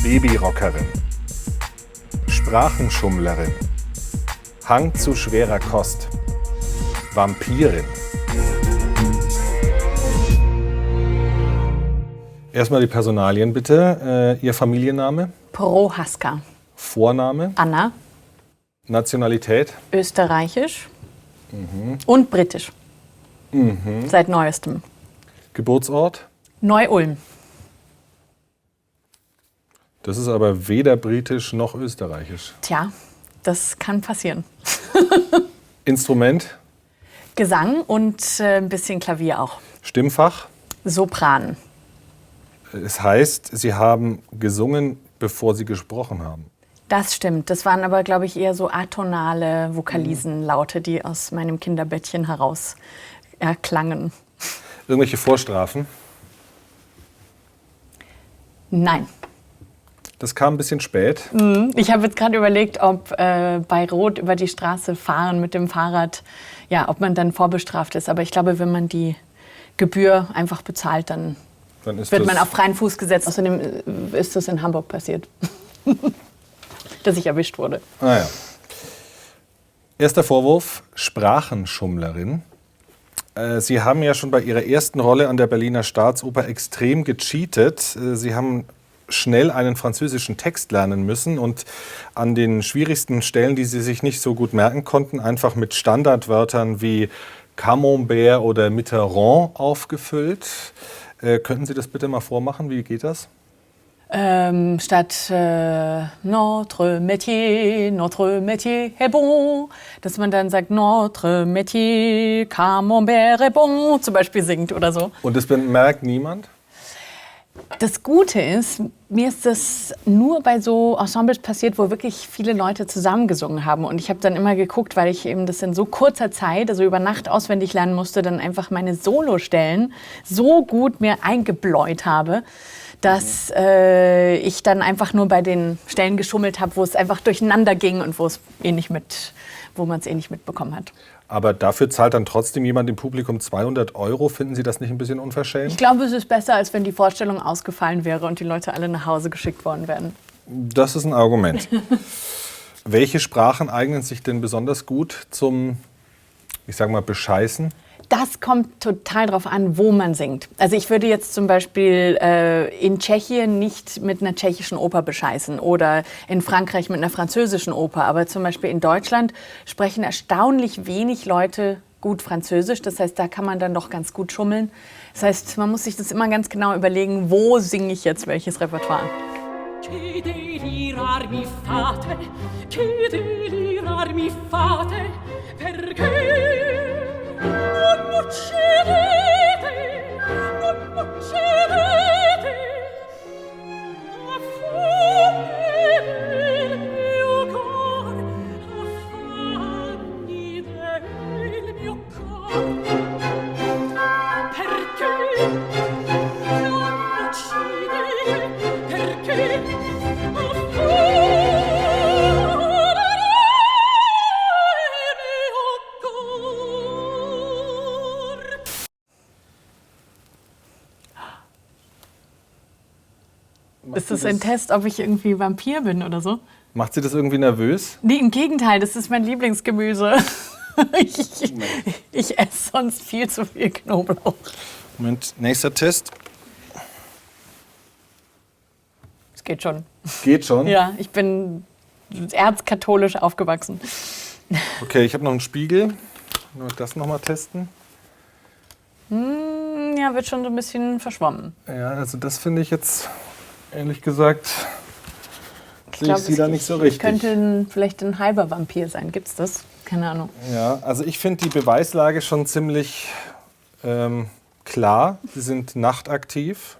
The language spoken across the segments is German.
Babyrockerin, Sprachenschummlerin, Hang zu schwerer Kost, Vampirin. Erstmal die Personalien bitte. Ihr Familienname? Prohaska. Vorname? Anna. Nationalität? Österreichisch. Und britisch. Seit neuestem. Geburtsort? Neu-Ulm. Das ist aber weder britisch noch österreichisch. Tja, das kann passieren. Instrument? Gesang und ein bisschen Klavier auch. Stimmfach? Sopran. Es heißt, Sie haben gesungen, bevor Sie gesprochen haben. Das stimmt. Das waren aber, glaube ich, eher so atonale Vokalisenlaute, die aus meinem Kinderbettchen heraus erklangen. Irgendwelche Vorstrafen? Nein. Das kam ein bisschen spät. Ich habe jetzt gerade überlegt, ob bei Rot über die Straße fahren mit dem Fahrrad, ja, ob man dann vorbestraft ist. Aber ich glaube, wenn man die Gebühr einfach bezahlt, dann wird man auf freien Fuß gesetzt. Außerdem ist das in Hamburg passiert, dass ich erwischt wurde. Ah ja. Erster Vorwurf, Sprachenschummlerin. Sie haben ja schon bei Ihrer ersten Rolle an der Berliner Staatsoper extrem gecheatet. Sie haben schnell einen französischen Text lernen müssen und an den schwierigsten Stellen, die Sie sich nicht so gut merken konnten, einfach mit Standardwörtern wie Camembert oder Mitterrand aufgefüllt. Könnten Sie das bitte mal vormachen? Wie geht das? Statt notre métier est bon, dass man dann sagt notre métier, Camembert est bon, zum Beispiel singt oder so. Und das merkt niemand? Das Gute ist, mir ist das nur bei so Ensembles passiert, wo wirklich viele Leute zusammengesungen haben. Und ich habe dann immer geguckt, weil ich eben das in so kurzer Zeit, also über Nacht auswendig lernen musste, dann einfach meine Solostellen so gut mir eingebläut habe, dass ich dann einfach nur bei den Stellen geschummelt habe, wo es einfach durcheinander ging und wo man es eh nicht mitbekommen hat. Aber dafür zahlt dann trotzdem jemand im Publikum 200 €. Finden Sie das nicht ein bisschen unverschämt? Ich glaube, es ist besser, als wenn die Vorstellung ausgefallen wäre und die Leute alle nach Hause geschickt worden wären. Das ist ein Argument. Welche Sprachen eignen sich denn besonders gut zum, ich sag mal, Bescheißen? Das kommt total drauf an, wo man singt. Also ich würde jetzt zum Beispiel in Tschechien nicht mit einer tschechischen Oper bescheißen oder in Frankreich mit einer französischen Oper. Aber zum Beispiel in Deutschland sprechen erstaunlich wenig Leute gut Französisch. Das heißt, da kann man dann doch ganz gut schummeln. Das heißt, man muss sich das immer ganz genau überlegen, wo singe ich jetzt welches Repertoire. Che delirar mi fate, che delirar mi fate, perché non uccidete, non uccidete, a fuoco del mio cor, a fanni del mio cor, perché non uccidete, perché a fuoco Ist das ein Test, ob ich irgendwie Vampir bin oder so? Macht Sie das irgendwie nervös? Nee, im Gegenteil, das ist mein Lieblingsgemüse. Ich esse sonst viel zu viel Knoblauch. Moment, nächster Test. Es geht schon. Geht schon? Ja, ich bin erzkatholisch aufgewachsen. Okay, ich habe noch einen Spiegel. Nur das noch mal testen. Ja, wird schon so ein bisschen verschwommen. Ja, also das finde ich jetzt, ehrlich gesagt, sehe ich glaub, Sie da nicht so richtig. Könnte vielleicht ein halber Vampir sein. Gibt's das? Keine Ahnung. Ja, also ich finde die Beweislage schon ziemlich klar. Sie sind nachtaktiv.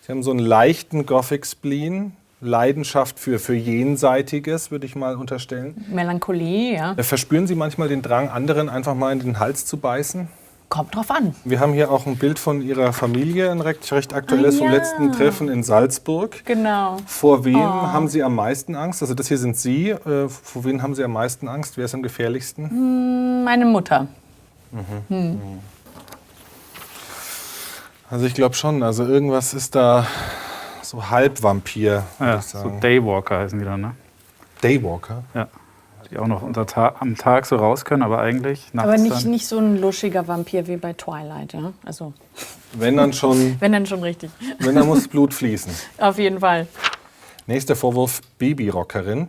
Sie haben so einen leichten Gothic-Spleen. Leidenschaft für Jenseitiges, würde ich mal unterstellen. Melancholie, ja. Verspüren Sie manchmal den Drang, anderen einfach mal in den Hals zu beißen? Kommt drauf an. Wir haben hier auch ein Bild von Ihrer Familie, ein recht aktuelles vom ja. letzten Treffen in Salzburg. Genau. Vor wem haben Sie am meisten Angst? Also das hier sind Sie. Vor wem haben Sie am meisten Angst? Wer ist am gefährlichsten? Meine Mutter. Also ich glaube schon. Also irgendwas ist da so Halbvampir, würde Ja, ich so sagen. Daywalker heißen die dann, ne? Daywalker. Ja. Die auch noch am Tag so raus können, aber eigentlich nachts Aber nicht, dann. nicht so ein luschiger Vampir wie bei Twilight, ja? Also, Wenn dann schon, wenn dann schon richtig. wenn dann muss Blut fließen. Auf jeden Fall. Nächster Vorwurf, Babyrockerin.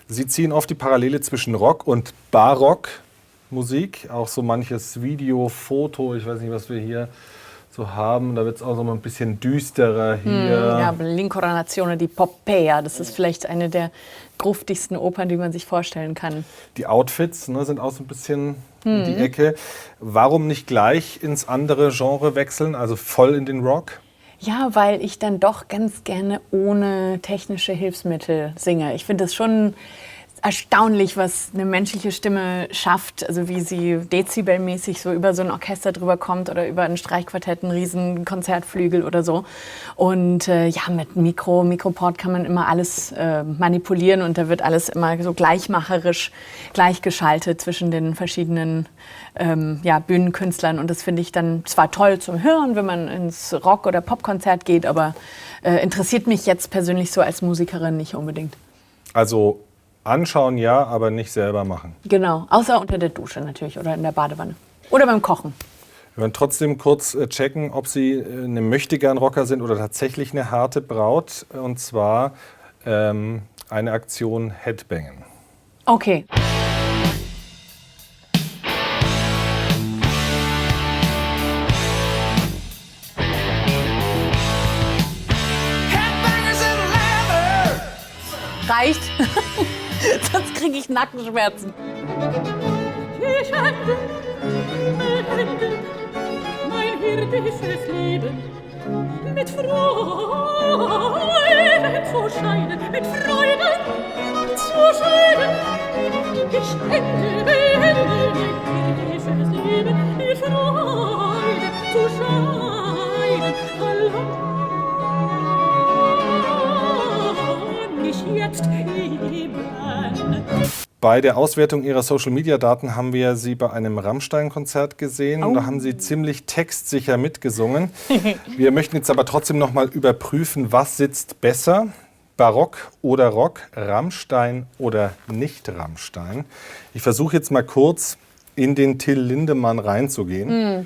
Sie ziehen oft die Parallele zwischen Rock und Barockmusik. Auch so manches Video, Foto, ich weiß nicht, was wir hier so haben. Da wird es auch so mal ein bisschen düsterer hier. Ja, L'Incarnazione di Poppaea, das ist vielleicht eine der gruftigsten Opern, die man sich vorstellen kann. Die Outfits, ne, sind auch so ein bisschen in die Ecke. Warum nicht gleich ins andere Genre wechseln, also voll in den Rock? Ja, weil ich dann doch ganz gerne ohne technische Hilfsmittel singe. Ich finde das schon erstaunlich, was eine menschliche Stimme schafft, also wie sie dezibelmäßig so über so ein Orchester drüber kommt oder über ein Streichquartett, einen riesen Konzertflügel oder so. Und ja, mit Mikroport kann man immer alles manipulieren und da wird alles immer so gleichmacherisch gleichgeschaltet zwischen den verschiedenen ja, Bühnenkünstlern. Und das finde ich dann zwar toll zum Hören, wenn man ins Rock- oder Popkonzert geht, aber interessiert mich jetzt persönlich so als Musikerin nicht unbedingt. Also anschauen ja, aber nicht selber machen. Genau, außer unter der Dusche natürlich oder in der Badewanne. Oder beim Kochen. Wir werden trotzdem kurz checken, ob Sie eine Möchtegern-Rocker sind oder tatsächlich eine harte Braut. Und zwar eine Aktion Headbangen. Okay. Reicht. Sonst kriege ich Nackenschmerzen. Ich Hände, mein irdisches Leben mit Freuden zu scheinen, mit Freuden zu scheinen. Ich beende mein irdisches Leben mit Freuden zu scheinen. Allein ich jetzt eben. Bei der Auswertung Ihrer Social-Media-Daten haben wir Sie bei einem Rammstein-Konzert gesehen. Und da haben Sie ziemlich textsicher mitgesungen. Wir möchten jetzt aber trotzdem noch mal überprüfen, was sitzt besser? Barock oder Rock? Rammstein oder nicht Rammstein? Ich versuche jetzt mal kurz in den Till Lindemann reinzugehen.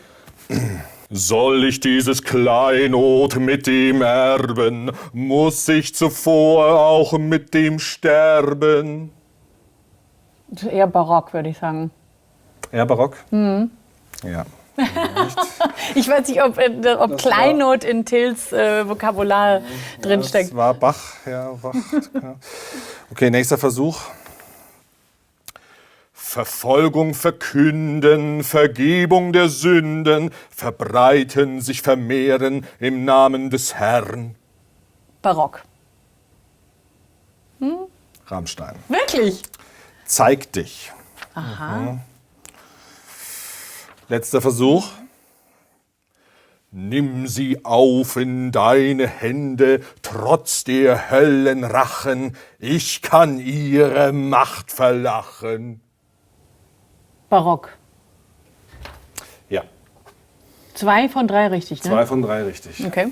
Soll ich dieses Kleinod mit dem erben? Muss ich zuvor auch mit dem sterben? Eher barock, würde ich sagen. Eher Barock? Ja. Ich weiß nicht, ob Kleinod in Tills Vokabular drinsteckt. Das war Bach, ja, Bach. Ja. Okay, nächster Versuch. Verfolgung verkünden, Vergebung der Sünden, verbreiten, sich vermehren im Namen des Herrn. Barock. Rammstein. Wirklich? Zeig dich. Aha. Letzter Versuch. Nimm sie auf in deine Hände, trotz der Höllenrachen, ich kann ihre Macht verlachen. Barock. Ja, 2 von 3 richtig, ne? 2 von 3 richtig. Okay.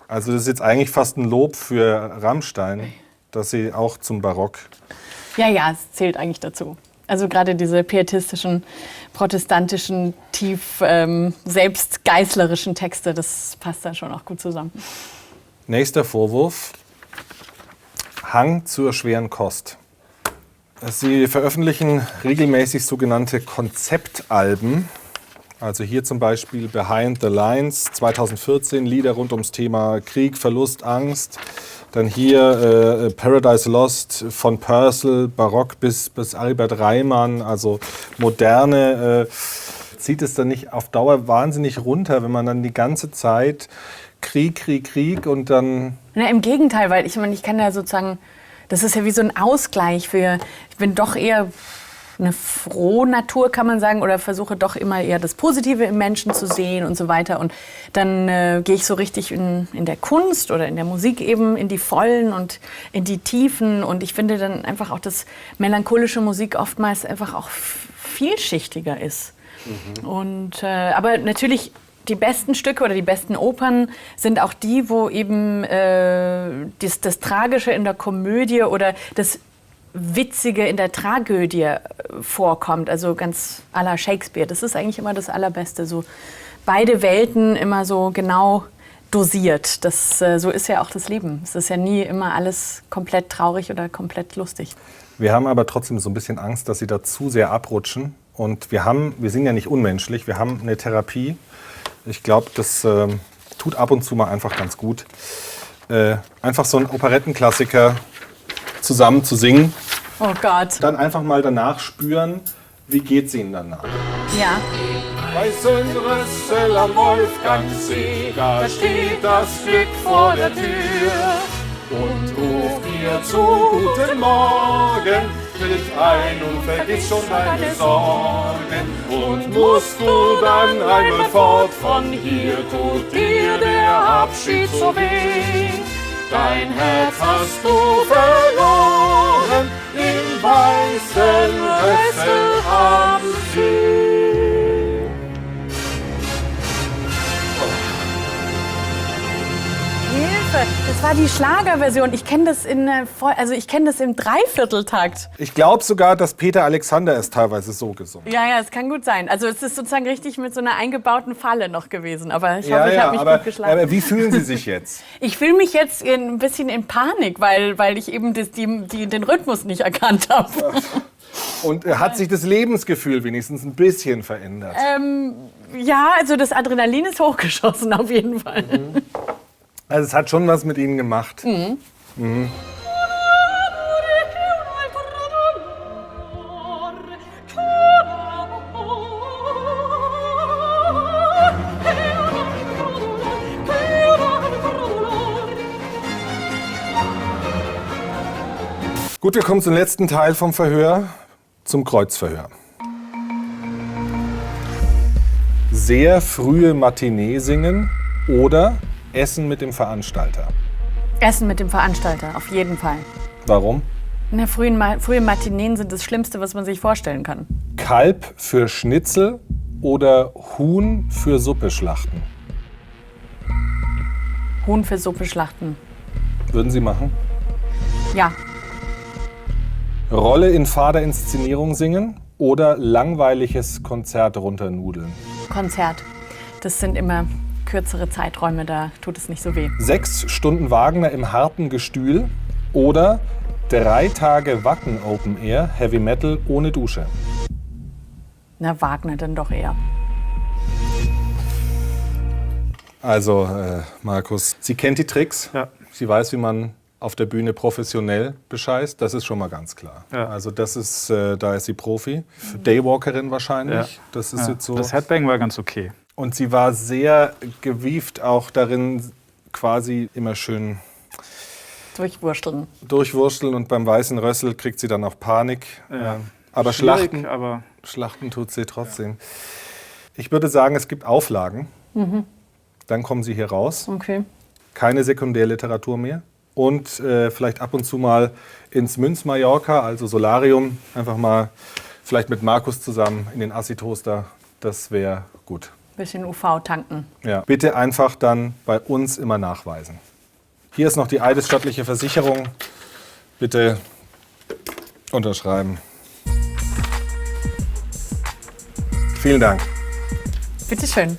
Also das ist jetzt eigentlich fast ein Lob für Rammstein, dass sie auch zum Barock. Ja, ja, es zählt eigentlich dazu. Also gerade diese pietistischen, protestantischen, tief selbstgeißlerischen Texte, das passt dann schon auch gut zusammen. Nächster Vorwurf. Hang zur schweren Kost. Sie veröffentlichen regelmäßig sogenannte Konzeptalben. Also hier zum Beispiel Behind the Lines 2014, Lieder rund ums Thema Krieg, Verlust, Angst. Dann hier Paradise Lost von Purcell, Barock bis Aribert Reimann, also moderne. Zieht es dann nicht auf Dauer wahnsinnig runter, wenn man dann die ganze Zeit Krieg und dann... Na, im Gegenteil, weil ich meine, ich kann ja sozusagen, das ist ja wie so ein Ausgleich für, ich bin doch eher eine frohe Natur, kann man sagen, oder versuche doch immer eher das Positive im Menschen zu sehen und so weiter. Und dann gehe ich so richtig in der Kunst oder in der Musik eben in die Vollen und in die Tiefen. Und ich finde dann einfach auch, dass melancholische Musik oftmals einfach auch vielschichtiger ist. Und, aber natürlich die besten Stücke oder die besten Opern sind auch die, wo eben das Tragische in der Komödie oder das Witzige in der Tragödie vorkommt. Also ganz à la Shakespeare. Das ist eigentlich immer das Allerbeste. So beide Welten immer so genau dosiert. So ist ja auch das Leben. Es ist ja nie immer alles komplett traurig oder komplett lustig. Wir haben aber trotzdem so ein bisschen Angst, dass Sie da zu sehr abrutschen. Und wir sind ja nicht unmenschlich, wir haben eine Therapie. Ich glaube, das tut ab und zu mal einfach ganz gut. Einfach so einen Operettenklassiker zusammen zu singen. Oh Gott. Dann einfach mal danach spüren, wie geht's Ihnen danach. Ja. Bei Rüssel am Wolfgangsee, da steht das Glück vor der Tür und ruft dir zu, guten Morgen, tritt ein und vergiss schon deine Sorgen. Und musst du dann einmal fort von hier, tut dir der Abschied so weh. Dein Herz hast du verloren im weißen Rüssel am See. Hilfe, das war die Schlagerversion. Ich kenne das im Dreivierteltakt. Ich glaube sogar, dass Peter Alexander es teilweise so gesungen hat. Ja, es kann gut sein. Also es ist sozusagen richtig mit so einer eingebauten Falle noch gewesen. Aber ich hoffe, ich habe mich gut geschlagen. Aber wie fühlen Sie sich jetzt? Ich fühle mich jetzt ein bisschen in Panik, weil ich eben den Rhythmus nicht erkannt habe. Und hat sich das Lebensgefühl wenigstens ein bisschen verändert? Ja, also das Adrenalin ist hochgeschossen auf jeden Fall. Also es hat schon was mit Ihnen gemacht. Gut, wir kommen zum letzten Teil vom Verhör, zum Kreuzverhör. Sehr frühe Matinee singen oder Essen mit dem Veranstalter. Essen mit dem Veranstalter, auf jeden Fall. Warum? Frühe Matineen sind das Schlimmste, was man sich vorstellen kann. Kalb für Schnitzel oder Huhn für Suppe schlachten? Huhn für Suppe schlachten. Würden Sie machen? Ja. Rolle in fader Inszenierung singen oder langweiliges Konzert runternudeln? Konzert. Das sind immer kürzere Zeiträume, da tut es nicht so weh. 6 Stunden Wagner im harten Gestühl oder 3 Tage Wacken Open Air Heavy Metal ohne Dusche? Na, Wagner dann doch eher. Also, Markus, sie kennt die Tricks. Ja. Sie weiß, wie man auf der Bühne professionell bescheißt. Das ist schon mal ganz klar. Ja. Also da ist sie Profi. Daywalkerin wahrscheinlich. Ja. Das ist jetzt so. Das Headbang war ganz okay. Und sie war sehr gewieft auch darin, quasi immer schön durchwursteln. Und beim weißen Rössel kriegt sie dann auch Panik. Ja. Aber Schlachten tut sie trotzdem. Ich würde sagen, es gibt Auflagen. Dann kommen sie hier raus. Okay. Keine Sekundärliteratur mehr. Und vielleicht ab und zu mal ins Münz Mallorca, also Solarium, einfach mal vielleicht mit Markus zusammen in den Assi-Toaster. Das wäre gut. Bisschen UV tanken. Ja. Bitte einfach dann bei uns immer nachweisen. Hier ist noch die eidesstattliche Versicherung. Bitte unterschreiben. Vielen Dank. Bitteschön.